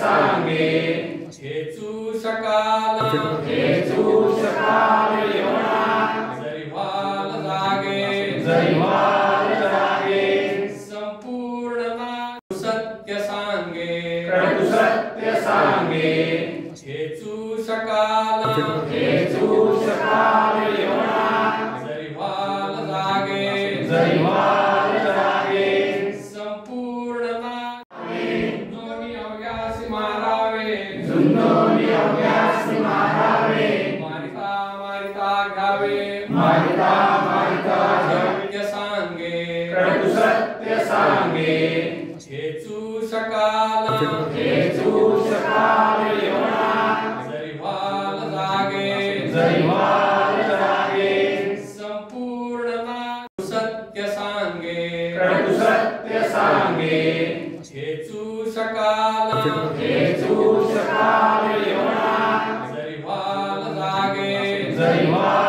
सांगे हेचू शकाल येवणा जरी वाल जागे जैवाल जागे संपूर्ण सत्य सांगे कटु सत्य सांगे हेचू शकाल येवणा जरी वाल जागे जैवाल जागे संपूर्ण दोन्ही अवघ्यासी मारावे झुंजोनी अभ्यासी मारावे मारिता मारिता घ्यावे मारिता सत्य सांगे कटु सत्य सांगे हेचू शकाल येवणा जरी वाल जागे जैवाल जागे संपूर्ण सत्य सांगे कटु सत्य सांगे हेचू शकाल येवणा जरी वाल जागे जैवाल